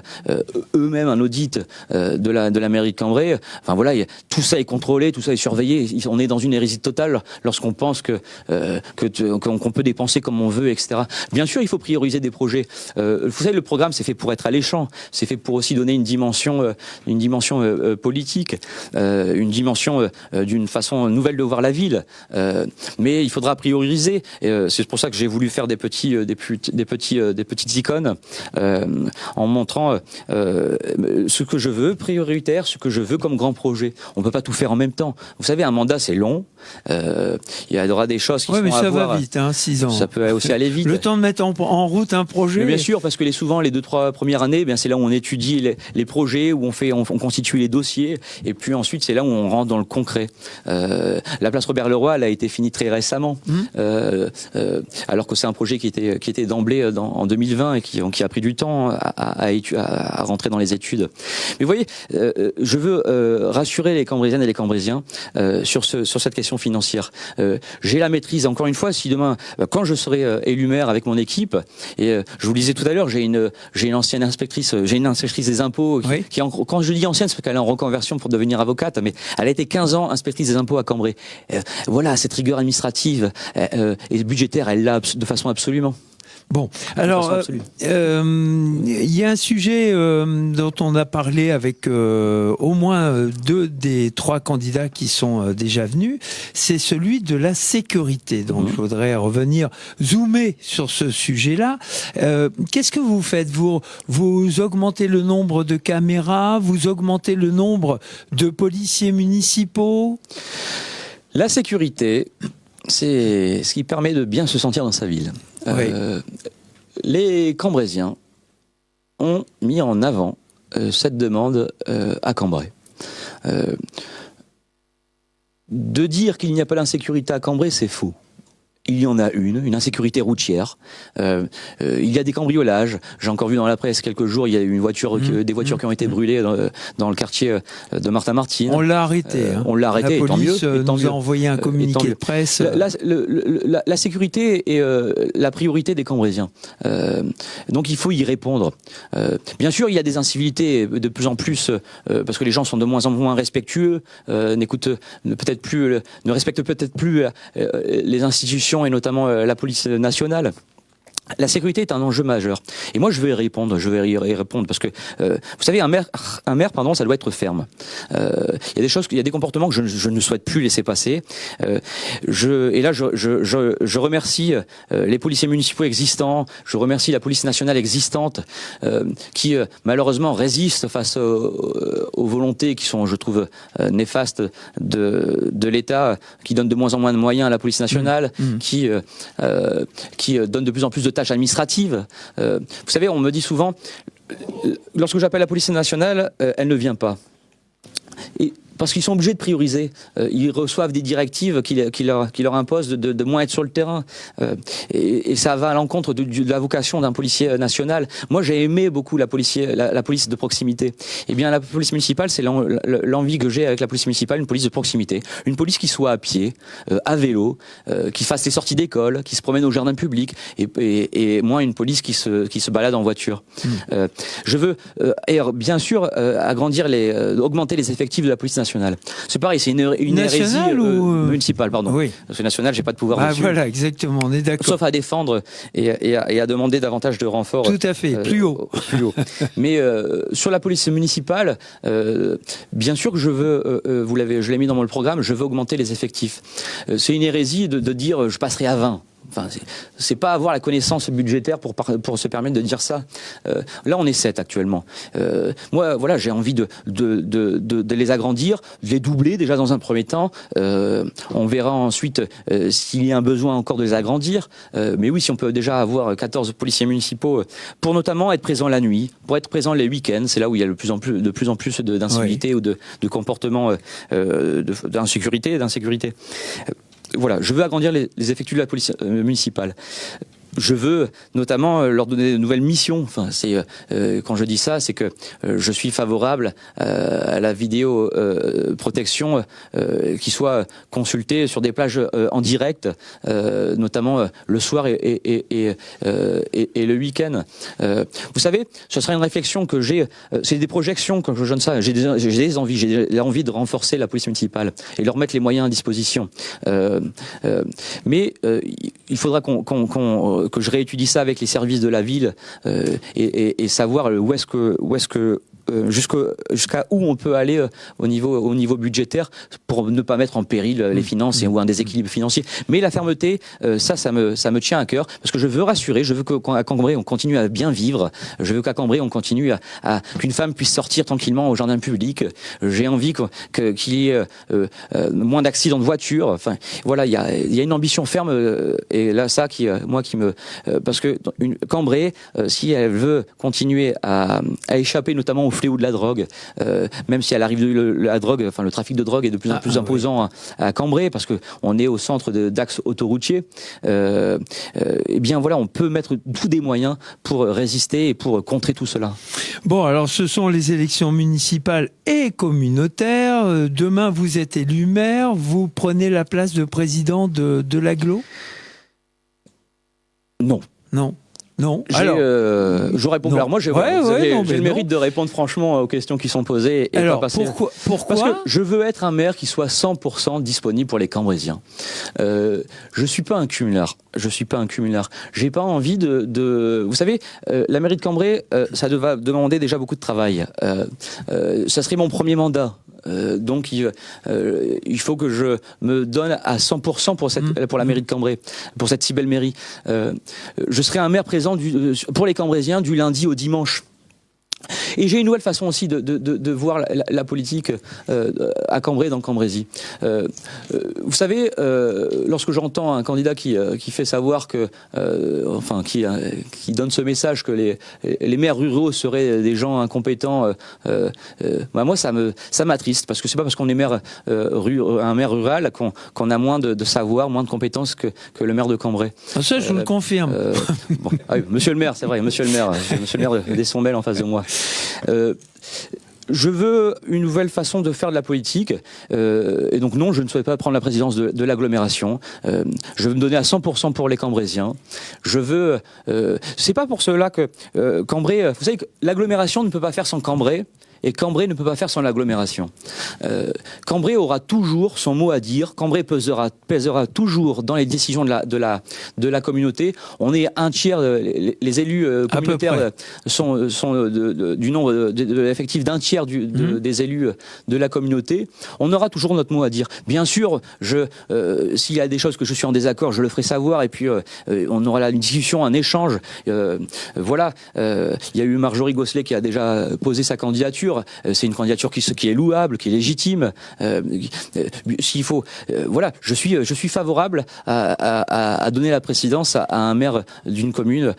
eux-mêmes un audit de la mairie de Cambrai. Enfin voilà, tout ça est contrôlé, tout ça est surveillé. On est dans une hérésie totale lorsqu'on pense qu'on peut dépenser comme on veut, etc. Bien sûr, il faut prioriser des projets. Vous savez, le programme, c'est fait pour être alléchant. C'est fait pour aussi donner une dimension politique, une dimension d'une façon nouvelle de voir la ville. Mais il faudra prioriser. C'est pour ça que j'ai voulu faire des petites icônes en montrant ce que je veux prioritaire, ce que je veux comme grand projet. On peut pas tout faire en même temps. Vous savez, un mandat, c'est long. Il y aura des choses qui sont à voir. Va vite, 6 ans. Ça peut aussi aller vite. Le temps de mettre en route un projet. Mais bien sûr, parce que souvent les 2-3 premières années, c'est là où on étudie les projets, où on constitue les dossiers, et puis ensuite c'est là où on rentre dans le concret. La place Robert Leroy, elle a été finie très récemment, alors que c'est un projet qui était d'emblée en 2020 et qui a pris du temps à rentrer dans les études. Mais vous voyez, je veux rassurer les Cambraisiennes et les Cambraisiens sur cette question financière. J'ai la maîtrise, encore une fois, si demain, quand je serai élu maire avec mon équipe, et je vous le disais tout à l'heure, j'ai une ancienne inspectrice, des impôts quand je dis ancienne, c'est parce qu'elle est en reconversion pour devenir avocate, mais elle a été 15 ans inspectrice des impôts à Cambrai. Voilà, cette rigueur administrative et budgétaire, elle l'a de façon absolument. Bon, alors, il y a un sujet dont on a parlé avec au moins 2 des 3 candidats qui sont déjà venus, c'est celui de la sécurité. Donc, je voudrais revenir, zoomer sur ce sujet-là. Qu'est-ce que vous faites ? Vous augmentez le nombre de caméras, vous augmentez le nombre de policiers municipaux ? La sécurité, c'est ce qui permet de bien se sentir dans sa ville. Oui. Les Cambrésiens ont mis en avant cette demande à Cambrai. De dire qu'il n'y a pas d'insécurité à Cambrai, c'est faux. Il y en a une insécurité routière. Il y a des cambriolages. J'ai encore vu dans la presse quelques jours, il y a une voiture, des voitures qui ont été brûlées dans le quartier de Martin-Martine. On l'a arrêté. On l'a arrêté. La police tant mieux. nous a envoyé un communiqué de presse. La sécurité est la priorité des Cambrésiens. Donc il faut y répondre. Bien sûr, il y a des incivilités de plus en plus parce que les gens sont de moins en moins respectueux, ne respectent peut-être plus les institutions et notamment la police nationale. La sécurité est un enjeu majeur. Et moi, je vais y répondre parce que, vous savez, un maire, ça doit être ferme. Il y a des choses, il y a des comportements que je ne souhaite plus laisser passer. Je remercie les policiers municipaux existants, je remercie la police nationale existante, qui malheureusement résiste face aux volontés qui sont, je trouve, néfastes de l'État, qui donne de moins en moins de moyens à la police nationale, qui donne de plus en plus de tâches administratives. Vous savez, on me dit souvent, lorsque j'appelle la police nationale, elle ne vient pas. Et parce qu'ils sont obligés de prioriser. Ils reçoivent des directives qui leur imposent de moins être sur le terrain. Et ça va à l'encontre de la vocation d'un policier national. Moi, j'ai aimé beaucoup la police de proximité. Eh bien, la police municipale, c'est l'envie que j'ai avec la police municipale, une police de proximité. Une police qui soit à pied, à vélo, qui fasse les sorties d'école, qui se promène au jardin public, et moins une police qui se balade en voiture. Je veux, bien sûr, augmenter les effectifs de la police nationale. C'est pareil, c'est une hérésie municipale, pardon. Oui. Parce que nationale, j'ai pas de pouvoir dessus. Voilà, exactement, on est d'accord. Sauf à défendre et à demander davantage de renforts. Tout à fait, plus haut. Plus haut. Mais sur la police municipale, bien sûr que je veux, je l'ai mis dans mon programme, je veux augmenter les effectifs. C'est une hérésie de dire je passerai à 20. Enfin, c'est pas avoir la connaissance budgétaire pour se permettre de dire ça. Là, on est 7 actuellement. Moi, voilà, j'ai envie de les agrandir, de les doubler déjà dans un premier temps. On verra ensuite s'il y a un besoin encore de les agrandir. Mais oui, si on peut déjà avoir 14 policiers municipaux pour notamment être présents la nuit, pour être présents les week-ends, c'est là où il y a de plus en plus d'incivilité ou de comportements d'insécurité. Voilà, je veux agrandir les effectifs de la police municipale. Je veux notamment leur donner de nouvelles missions. Enfin, quand je dis ça, c'est que je suis favorable à la vidéo protection qui soit consultée sur des plages en direct, notamment le soir et le week-end. Vous savez, ce sera une réflexion que j'ai. C'est des projections quand je donne ça. J'ai des envies. J'ai l'envie de renforcer la police municipale et leur mettre les moyens à disposition. Mais il faudra que je réétudie ça avec les services de la ville et savoir jusqu'à où on peut aller au niveau budgétaire pour ne pas mettre en péril les finances ou un déséquilibre financier. Mais la fermeté, ça me tient à cœur parce que je veux rassurer, je veux qu'à Cambrai on continue à bien vivre, je veux qu'à Cambrai on continue qu'une femme puisse sortir tranquillement au jardin public. J'ai envie qu'il y ait moins d'accidents de voiture. Enfin, voilà, il y a une ambition ferme et là parce que Cambrai, si elle veut continuer à échapper notamment au fléau de la drogue, même si elle arrive la drogue, enfin le trafic de drogue est de plus en plus imposant à Cambrai parce que on est au centre d'axes autoroutiers. Eh bien voilà, on peut mettre tous des moyens pour résister et pour contrer tout cela. Bon, alors ce sont les élections municipales et communautaires. Demain, vous êtes élu maire, vous prenez la place de président de l'agglo ? Non. Non. Non. Je réponds non. clairement. Moi, j'ai le mérite de répondre franchement aux questions qui sont posées. Et alors, pourquoi Parce que je veux être un maire qui soit 100% disponible pour les Cambrésiens. Je suis pas un cumulard. J'ai pas envie Vous savez, la mairie de Cambrai, ça va demander déjà beaucoup de travail. Ça serait mon premier mandat. Donc il faut que je me donne à 100% pour la mairie de Cambrai, pour cette si belle mairie. Je serai un maire présent pour les Cambrésiens du lundi au dimanche. Et j'ai une nouvelle façon aussi de voir la politique à Cambrai, dans le Cambrésis. Vous savez, lorsque j'entends un candidat qui fait savoir que, qui donne ce message que les maires ruraux seraient des gens incompétents, moi ça m'attriste, parce que c'est pas parce qu'on est un maire rural qu'on a moins de savoir, moins de compétences que le maire de Cambrai. Ça, je vous le confirme. Bon, oui, monsieur le maire, c'est vrai, monsieur le maire d'Essombel en face de moi. Je veux une nouvelle façon de faire de la politique, et donc non, je ne souhaite pas prendre la présidence de l'agglomération. Je veux me donner à 100% pour les Cambrésiens. Je veux. C'est pas pour cela que Cambrai. Vous savez que l'agglomération ne peut pas faire sans Cambrai. Et Cambrai ne peut pas faire sans l'agglomération. Cambrai aura toujours son mot à dire. Cambrai pèsera toujours dans les décisions de la communauté. On est un tiers, les élus communautaires sont du nombre de l'effectif d'un tiers des élus de la communauté. On aura toujours notre mot à dire. Bien sûr, s'il y a des choses que je suis en désaccord, je le ferai savoir, et puis on aura une discussion, un échange. Voilà, il y a eu Marjorie Gosselet qui a déjà posé sa candidature. C'est une candidature qui est louable, qui est légitime. S'il faut, voilà, je suis favorable à donner la présidence à un maire d'une commune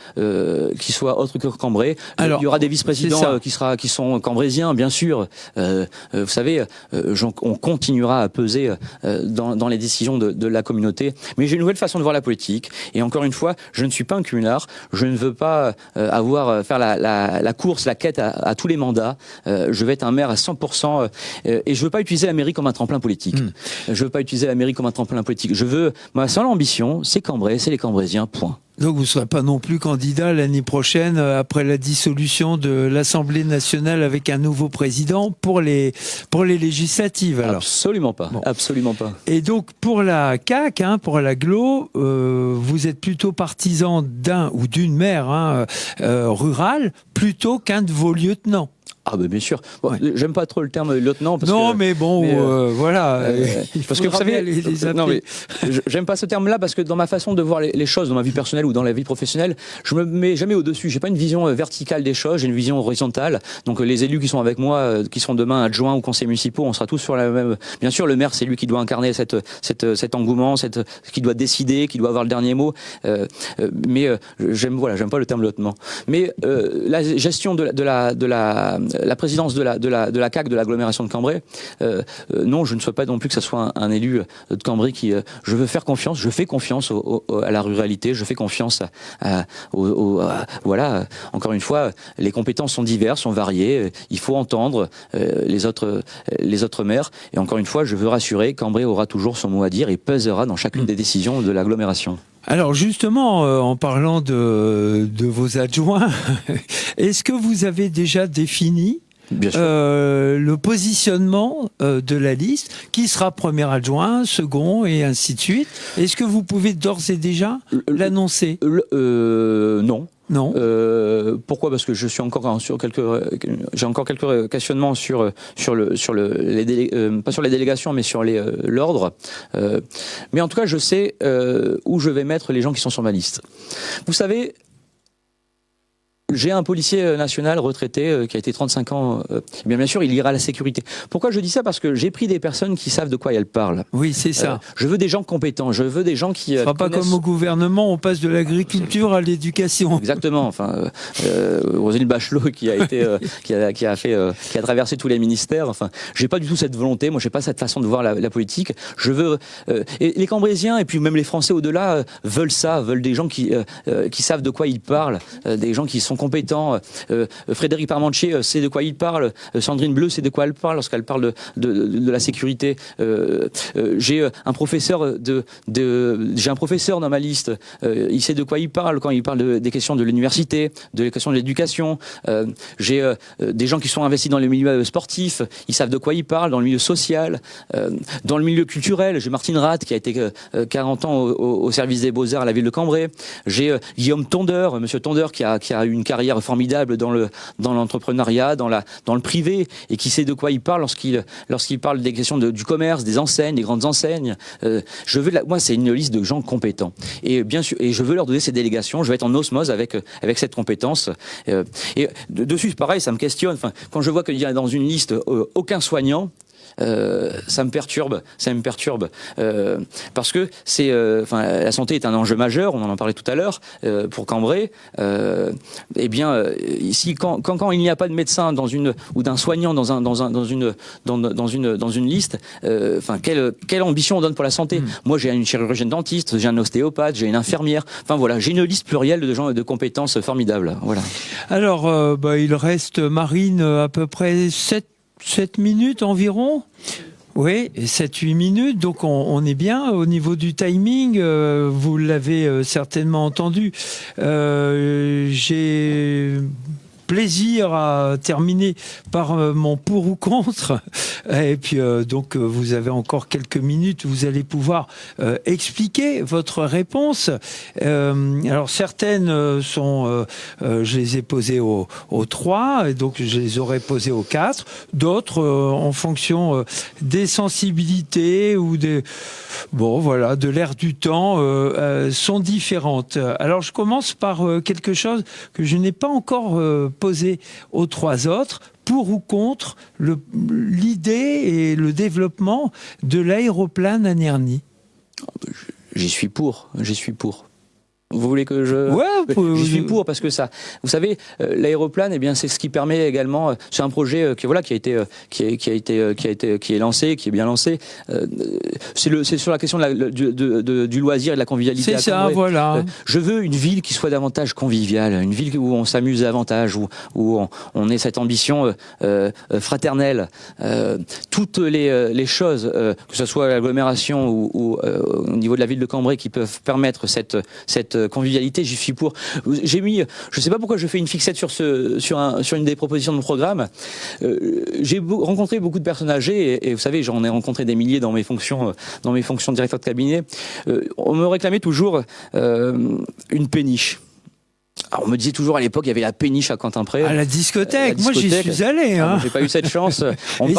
qui soit autre que Cambrai. Alors, il y aura des vice-présidents qui sont cambrésiens, bien sûr. Vous savez, on continuera à peser dans les décisions de la communauté. Mais j'ai une nouvelle façon de voir la politique. Et encore une fois, je ne suis pas un cumulard. Je ne veux pas faire la course, la quête à tous les mandats. Je vais être un maire à 100%, et je veux pas utiliser la mairie comme un tremplin politique. Ma seule ambition, c'est Cambrai, c'est les Cambrésiens, point. Donc vous ne serez pas non plus candidat l'année prochaine, après la dissolution de l'Assemblée nationale avec un nouveau président, pour les législatives, alors? Absolument pas, bon. Absolument pas. Et donc pour la CAQ, pour l'agglo, vous êtes plutôt partisan d'un ou d'une maire rurale plutôt qu'un de vos lieutenants? Ah ben bien sûr. Bon, ouais. J'aime pas trop le terme lieutenant parce voilà. Parce que vous savez, non mais j'aime pas ce terme-là parce que dans ma façon de voir les choses, dans ma vie personnelle ou dans la vie professionnelle, je me mets jamais au-dessus. J'ai pas une vision verticale des choses, j'ai une vision horizontale. Donc les élus qui sont avec moi, qui sont demain adjoints ou conseillers municipaux, on sera tous sur la même. Bien sûr, le maire, c'est lui qui doit incarner cet engouement, qui doit décider, qui doit avoir le dernier mot. Mais j'aime pas le terme lieutenant. Mais la gestion de la présidence de la CAQ, de l'agglomération de Cambrai, non, je ne souhaite pas non plus que ce soit un élu de Cambrai qui... je veux faire confiance, je fais confiance à la ruralité, je fais confiance voilà, encore une fois, les compétences sont diverses, sont variées, il faut entendre les autres maires, et encore une fois, je veux rassurer, Cambrai aura toujours son mot à dire et pèsera dans chacune des décisions de l'agglomération. Alors justement, en parlant de vos adjoints, est-ce que vous avez déjà défini le positionnement de la liste, qui sera premier adjoint, second et ainsi de suite? Est-ce que vous pouvez d'ores et déjà l'annoncer? Non. Non. Pourquoi? Parce que je suis encore j'ai encore quelques questionnements pas sur les délégations, mais sur l'ordre. Mais en tout cas, je sais où je vais mettre les gens qui sont sur ma liste. Vous savez, j'ai un policier national retraité qui a été 35 ans. Bien sûr, il ira à la sécurité. Pourquoi je dis ça? Parce que j'ai pris des personnes qui savent de quoi elles parlent. Oui, c'est ça. Je veux des gens compétents. Je veux des gens qui. Ce sera pas comme au gouvernement, on passe de l'agriculture à l'éducation. Exactement. Enfin, Roselyne Bachelot qui a traversé tous les ministères. Enfin, j'ai pas du tout cette volonté. Moi, j'ai pas cette façon de voir la politique. Je veux. Et les Cambrésiens et puis même les Français au-delà veulent ça. Veulent des gens qui savent de quoi ils parlent. Des gens qui sont sont compétents. Frédéric Parmentier sait de quoi il parle. Sandrine Bleu sait de quoi elle parle lorsqu'elle parle de la sécurité. J'ai un professeur dans ma liste. Il sait de quoi il parle quand il parle des questions de l'université, des questions de l'éducation. J'ai des gens qui sont investis dans les milieux sportifs. Ils savent de quoi ils parlent, dans le milieu social, dans le milieu culturel. J'ai Martine Rath qui a été 40 ans au service des Beaux-Arts à la ville de Cambrai. J'ai Guillaume Tondeur, monsieur Tondeur qui a eu une carrière formidable dans l'entrepreneuriat, dans le privé, et qui sait de quoi il parle lorsqu'il parle des questions du commerce, des enseignes, des grandes enseignes. Moi, c'est une liste de gens compétents. Et bien sûr, et je veux leur donner ces délégations. Je vais être en osmose avec cette compétence. Et dessus, pareil, ça me questionne. Enfin, quand je vois qu'il y a dans une liste aucun soignant, ça me perturbe, parce que la santé est un enjeu majeur. On en parlait tout à l'heure pour Cambrai. Ici, quand il n'y a pas de médecin ou d'un soignant dans une liste, quelle ambition on donne pour la santé? Moi, j'ai une chirurgienne dentiste, j'ai un ostéopathe, j'ai une infirmière. Enfin voilà, j'ai une liste plurielle de gens de compétences formidables. Voilà. Alors, il reste, Marine, à peu près 7 minutes environ. Oui, 7-8 minutes, donc on est bien au niveau du timing, vous l'avez certainement entendu. J'ai plaisir à terminer par mon pour ou contre, et puis donc vous avez encore quelques minutes, vous allez pouvoir expliquer votre réponse. Alors certaines sont, je les ai posées au 3, et donc je les aurais posées au 4, d'autres en fonction des sensibilités ou de l'air du temps sont différentes. Alors je commence par quelque chose que je n'ai pas encore posé aux 3 autres, pour ou contre l'idée et le développement de l'aéroplane à Nerny. J'y suis pour. Vous voulez que je... Ouais, j'y suis pour, parce que ça, vous savez, l'aéroplane, eh bien, c'est ce qui permet également. C'est un projet qui est lancé, qui est bien lancé. C'est sur la question du loisir et de la convivialité. C'est ça, voilà. Je veux une ville qui soit davantage conviviale, une ville où on s'amuse davantage, où on ait cette ambition fraternelle. Toutes les choses, que ce soit l'agglomération ou au niveau de la ville de Cambrai, qui peuvent permettre cette convivialité, j'y suis pour. J'ai mis, je sais pas pourquoi je fais une fixette sur une des propositions de mon programme. J'ai rencontré beaucoup de personnes âgées, et vous savez, j'en ai rencontré des milliers dans mes fonctions de directeur de cabinet. On me réclamait toujours une péniche. Alors, on me disait toujours à l'époque, il y avait la péniche à Quentin-Pré. À la discothèque. Moi, j'y suis allé. Hein. J'ai pas eu cette chance.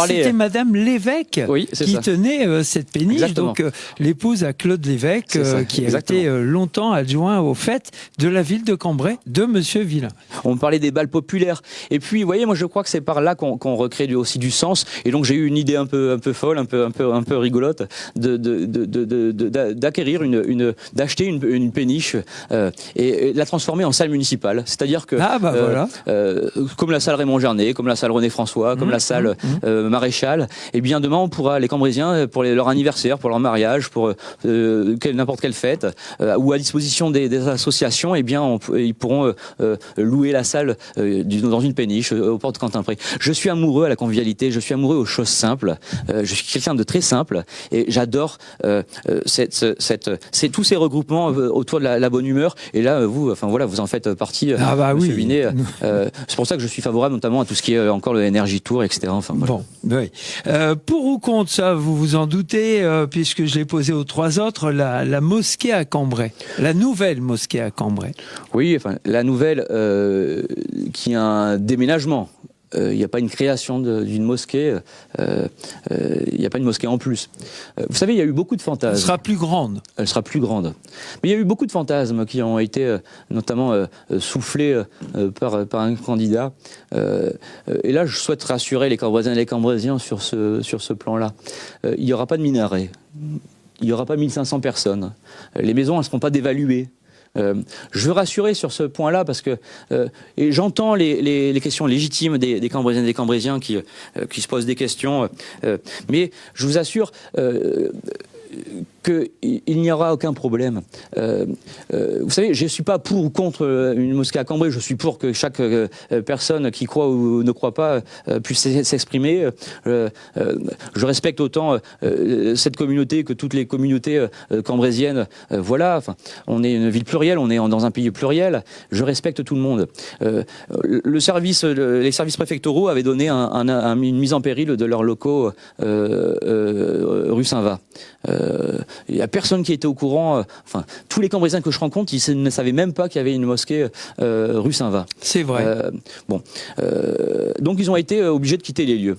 C'était Madame Lévesque qui tenait cette péniche. Exactement. Donc, l'épouse à Claude Lévesque, qui a été longtemps adjoint aux fêtes de la ville de Cambrai, de Monsieur Villain. On me parlait des balles populaires. Et puis, vous voyez, moi, je crois que c'est par là qu'on recrée aussi du sens. Et donc, j'ai eu une idée un peu folle, un peu rigolote, d'acquérir d'acheter une péniche et la transformer en salle municipale, c'est-à-dire que comme la salle Raymond Gernet, comme la salle René François, comme la salle Maréchal, et bien demain on pourra, les Cambrisiens, pour leur anniversaire, pour leur mariage, pour n'importe quelle fête, ou à disposition des associations, et bien ils pourront louer la salle dans une péniche aux portes de Quentin-Pré. Je suis amoureux à la convivialité, je suis amoureux aux choses simples, je suis quelqu'un de très simple, et j'adore tous ces regroupements autour de la bonne humeur. Et là, vous en faites partie, Monsieur Binet. C'est pour ça que je suis favorable notamment à tout ce qui est encore le Energy Tour, etc. Enfin, voilà. Bon, oui. Pour ou contre ça, vous vous en doutez, puisque je l'ai posé aux 3 autres, la mosquée à Cambrai, la nouvelle mosquée à Cambrai. Oui, enfin, la nouvelle qui a un déménagement. Il n'y a pas une création d'une mosquée, il n'y a pas une mosquée en plus. Vous savez, il y a eu beaucoup de fantasmes. Elle sera plus grande. Elle sera plus grande. Mais il y a eu beaucoup de fantasmes qui ont été notamment soufflés par un candidat. Et là, je souhaite rassurer les Cambrasiens et les Cambrasiens sur ce plan-là. Il n'y aura pas de minaret. Il n'y aura pas 1500 personnes. Les maisons, elles ne seront pas dévaluées. Je veux rassurer sur ce point-là parce que et j'entends les questions légitimes des Cambrasiennes et des Cambrasiens qui se posent des questions, mais je vous assure, qu'il n'y aura aucun problème. Vous savez, je ne suis pas pour ou contre une mosquée à Cambrai, je suis pour que chaque personne qui croit ou ne croit pas puisse s'exprimer. Je respecte autant cette communauté que toutes les communautés cambrésiennes. Voilà, enfin, on est une ville plurielle, on est dans un pays pluriel, je respecte tout le monde. Les services préfectoraux avaient donné une mise en péril de leurs locaux rue Saint-Va. Il n'y a personne qui était au courant. Enfin, tous les Cambrésiens que je rencontre, ils ne savaient même pas qu'il y avait une mosquée rue Saint-Va. C'est vrai. Donc ils ont été obligés de quitter les lieux.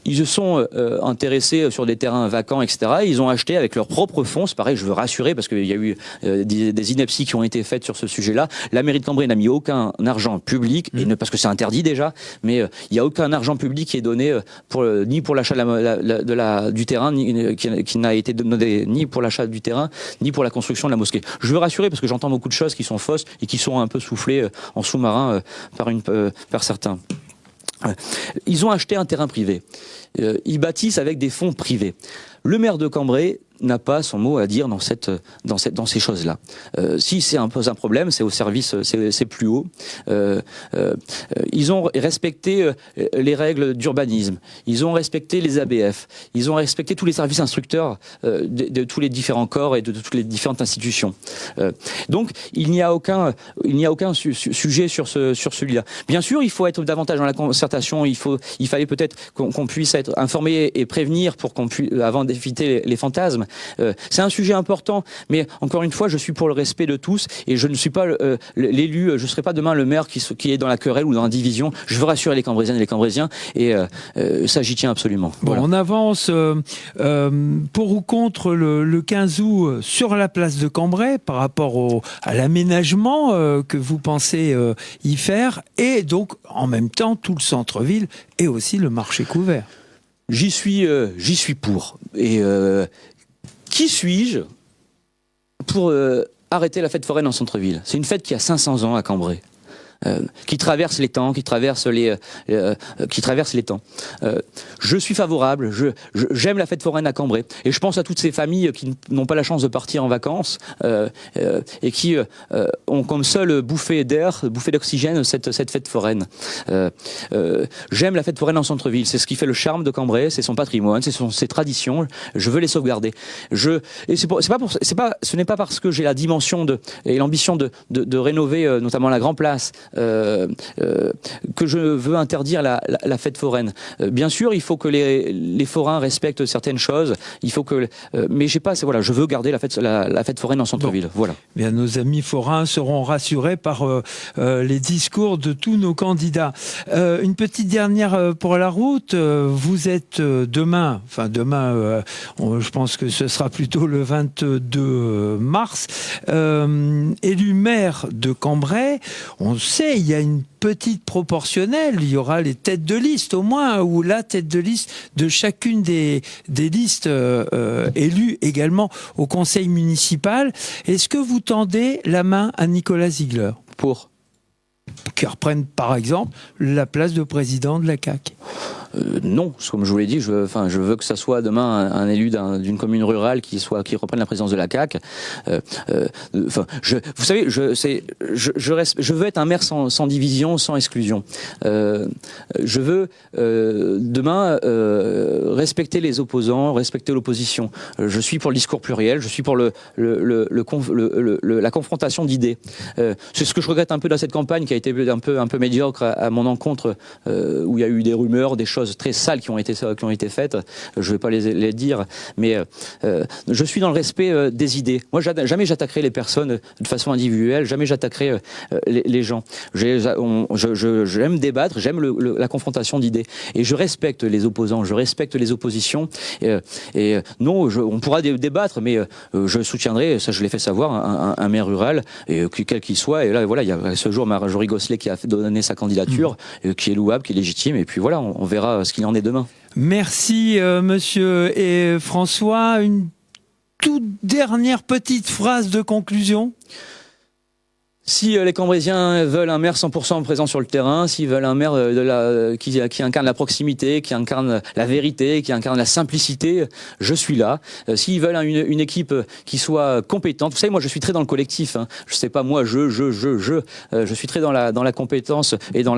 Ils se sont intéressés sur des terrains vacants, etc. Ils ont acheté avec leurs propres fonds. C'est pareil, je veux rassurer parce qu'il y a eu des inepties qui ont été faites sur ce sujet-là. La mairie de Cambrai n'a mis aucun argent public, parce que c'est interdit déjà, mais il n'y a aucun argent public qui est donné ni pour l'achat du terrain, qui n'a été donné ni pour l'achat du terrain, ni pour la construction de la mosquée. Je veux rassurer parce que j'entends beaucoup de choses qui sont fausses et qui sont un peu soufflées en sous-marin par certains. Ils ont acheté un terrain privé. Ils bâtissent avec des fonds privés. Le maire de Cambrai n'a pas son mot à dire dans ces choses-là. Si c'est un problème, c'est au service, c'est plus haut. Ils ont respecté les règles d'urbanisme. Ils ont respecté les ABF. Ils ont respecté tous les services instructeurs de tous les différents corps et de toutes les différentes institutions. Donc, il n'y a aucun sujet sur celui-là. Bien sûr, il faut être davantage dans la concertation. Il fallait peut-être qu'on puisse être informé et prévenir pour qu'on puisse, avant d'éviter les fantasmes. C'est un sujet important, mais encore une fois, je suis pour le respect de tous et je ne suis pas l'élu, je ne serai pas demain le maire qui est dans la querelle ou dans la division. Je veux rassurer les Cambrésiennes et les Cambrésiens et ça, j'y tiens absolument. Bon, voilà. On avance pour ou contre le 15 août sur la place de Cambrai par rapport à l'aménagement que vous pensez y faire et donc en même temps tout le centre-ville et aussi le marché couvert. J'y suis pour. Et qui suis-je pour arrêter la fête foraine en centre-ville? C'est une fête qui a 500 ans à Cambrai. Qui traverse les temps, qui traverse les temps. Je suis favorable, j'aime la fête foraine à Cambrai et je pense à toutes ces familles qui n'ont pas la chance de partir en vacances et qui ont comme seule bouffée d'air, bouffée d'oxygène cette fête foraine. J'aime la fête foraine en centre-ville, c'est ce qui fait le charme de Cambrai, c'est son patrimoine, c'est ses traditions. Je veux les sauvegarder. Ce n'est pas parce que j'ai la dimension et l'ambition de rénover notamment la Grand Place. Que je veux interdire la fête foraine. Bien sûr, il faut que les forains respectent certaines choses. Il faut que, mais j'ai pas. Voilà, je veux garder la fête foraine en centre-ville. Bon. Voilà. Bien, nos amis forains seront rassurés par les discours de tous nos candidats. Une petite dernière pour la route. Vous êtes demain. Je pense que ce sera plutôt le 22 mars. Élu maire de Cambrai. On sait, il y a une petite proportionnelle, il y aura les têtes de liste au moins, ou la tête de liste de chacune des listes élues également au conseil municipal. Est-ce que vous tendez la main à Nicolas Ziegler pour qui reprenne par exemple la place de président de la CAC? Non, comme je vous l'ai dit, je veux que ça soit demain un élu d'une commune rurale qui reprenne la présidence de la CAC. Vous savez, je veux être un maire sans division, sans exclusion. Je veux demain respecter les opposants, respecter l'opposition. Je suis pour le discours pluriel, je suis pour la confrontation d'idées. C'est ce que je regrette un peu dans cette campagne qui a été un peu médiocre à mon encontre, où il y a eu des rumeurs, des choses très sales qui ont été faites. Je ne vais pas les dire, mais je suis dans le respect des idées. Moi, jamais j'attaquerai les personnes de façon individuelle, jamais j'attaquerai les gens. J'aime débattre, j'aime la confrontation d'idées. Et je respecte les opposants, je respecte les oppositions. Non, on pourra débattre, mais je soutiendrai, ça je l'ai fait savoir, un maire rural, quel qu'il soit. Et là, voilà, il y a ce jour Marjorie Gosselet qui a donné sa candidature, qui est louable, qui est légitime. Et puis voilà, on verra ce qu'il en est demain. Merci monsieur et François. Une toute dernière petite phrase de conclusion. Si les Cambrésiens veulent un maire 100% présent sur le terrain, s'ils veulent un maire qui incarne la proximité, qui incarne la vérité, qui incarne la simplicité, je suis là. S'ils veulent une équipe qui soit compétente, vous savez, moi je suis très dans le collectif. Hein. Je sais pas moi, je suis très dans la compétence et dans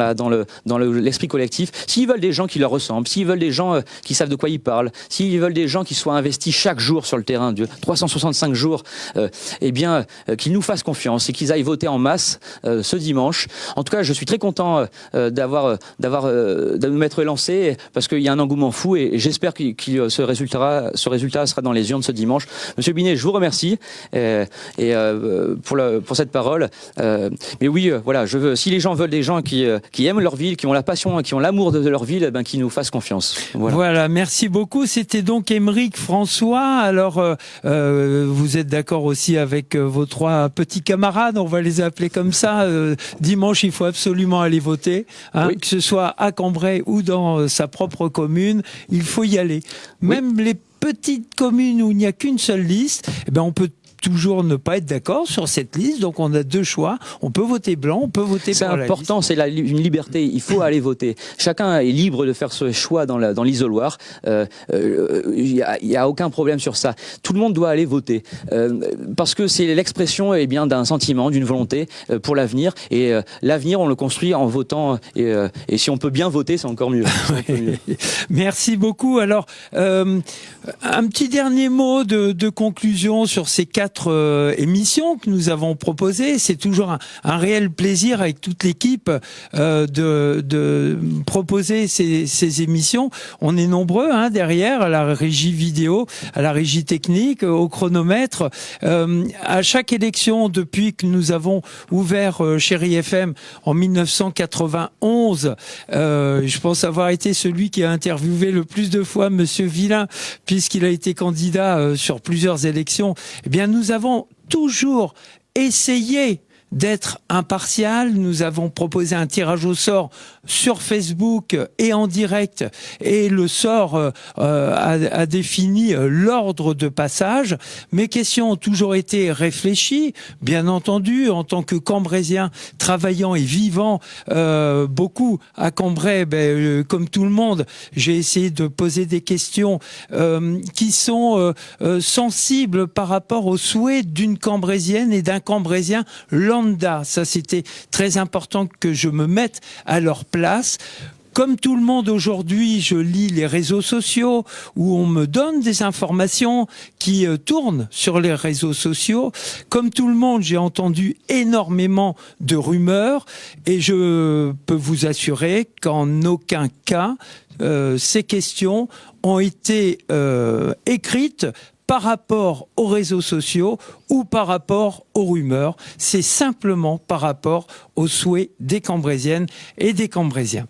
l'esprit collectif. S'ils veulent des gens qui leur ressemblent, s'ils veulent des gens qui savent de quoi ils parlent, s'ils veulent des gens qui soient investis chaque jour sur le terrain, de 365 jours, eh bien qu'ils nous fassent confiance et qu'ils aillent voter en masse ce dimanche. En tout cas, je suis très content de m'être lancé parce qu'il y a un engouement fou et j'espère que ce résultat sera dans les urnes ce dimanche. Monsieur Binet, je vous remercie pour cette parole. Mais oui, voilà, si les gens veulent des gens qui aiment leur ville, qui ont la passion, qui ont l'amour de leur ville, ben, qu'ils nous fassent confiance. Voilà, merci beaucoup. C'était donc Aymeric François. Alors, vous êtes d'accord aussi avec vos 3 petits camarades, on va les appeler comme ça. Dimanche, il faut absolument aller voter, hein, oui. Que ce soit à Cambrai ou dans sa propre commune, il faut y aller. Même les petites communes où il n'y a qu'une seule liste, eh ben on peut toujours ne pas être d'accord sur cette liste, donc on a 2 choix. On peut voter blanc, on peut voter pour la liste. C'est important, c'est une liberté. Il faut aller voter. Chacun est libre de faire ce choix dans l'isoloir. Il y a aucun problème sur ça. Tout le monde doit aller voter parce que c'est l'expression d'un sentiment, d'une volonté pour l'avenir. Et l'avenir, on le construit en votant. Et si on peut bien voter, c'est encore mieux. Merci beaucoup. Alors, un petit dernier mot de conclusion sur ces 4 émissions que nous avons proposées. C'est toujours un réel plaisir avec toute l'équipe de proposer ces émissions. On est nombreux derrière, à la régie vidéo, à la régie technique, au chronomètre. À chaque élection, depuis que nous avons ouvert Chérie FM en 1991, je pense avoir été celui qui a interviewé le plus de fois Monsieur Villain, puisqu'il a été candidat sur plusieurs élections. Eh bien, nous avons toujours essayé d'être impartial. Nous avons proposé un tirage au sort sur Facebook et en direct, et le sort a défini l'ordre de passage. Mes questions ont toujours été réfléchies, bien entendu, en tant que Cambraisien travaillant et vivant beaucoup à Cambrai, comme tout le monde, j'ai essayé de poser des questions qui sont sensibles par rapport aux souhaits d'une Cambraisienne et d'un Cambraisien lambda. Ça, c'était très important que je me mette à leur place. Comme tout le monde aujourd'hui, je lis les réseaux sociaux où on me donne des informations qui tournent sur les réseaux sociaux. Comme tout le monde, j'ai entendu énormément de rumeurs et je peux vous assurer qu'en aucun cas, ces questions ont été écrites par rapport aux réseaux sociaux ou par rapport aux rumeurs. C'est simplement par rapport aux souhaits des Cambraisiennes et des Cambraisiens.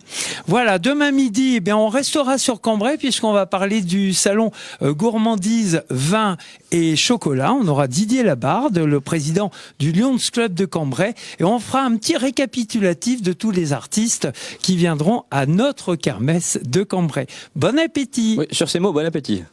Voilà, demain midi, on restera sur Cambrai puisqu'on va parler du salon gourmandise, vin et chocolat. On aura Didier Labarde, le président du Lions Club de Cambrai, et on fera un petit récapitulatif de tous les artistes qui viendront à notre kermesse de Cambrai. Bon appétit. Oui, sur ces mots, bon appétit.